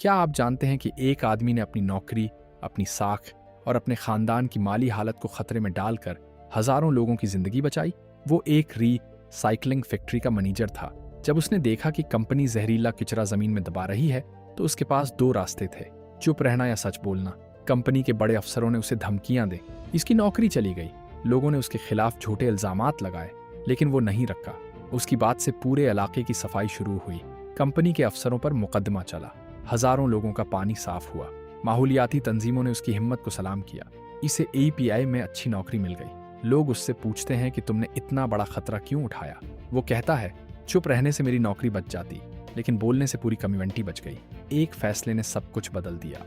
क्या आप जानते हैं कि एक आदमी ने अपनी नौकरी, अपनी साख और अपने खानदान की माली हालत को खतरे में डालकर हजारों लोगों की जिंदगी बचाई? वो एक रीसाइक्लिंग फैक्ट्री का मैनेजर था। जब उसने देखा कि कंपनी जहरीला कचरा जमीन में दबा रही है तो उसके पास दो रास्ते थे, चुप रहना या सच बोलना। कंपनी के बड़े अफसरों ने उसे धमकियां दी, इसकी नौकरी चली गई। लोगों ने उसके खिलाफ झूठे इल्जामात लगाए, लेकिन वो नहीं रखा। उसकी बात से पूरे इलाके की सफाई शुरू हुई। कंपनी के अफसरों पर मुकदमा चला, हजारों लोगों का पानी साफ हुआ। माहौलियाती तंजीमों ने उसकी हिम्मत को सलाम किया। इसे API में अच्छी नौकरी मिल गई। लोग उससे पूछते हैं कि तुमने इतना बड़ा खतरा क्यों उठाया? वो कहता है, चुप रहने से मेरी नौकरी बच जाती, लेकिन बोलने से पूरी कम्युनिटी बच गई। एक फैसले ने सब कुछ बदल दिया।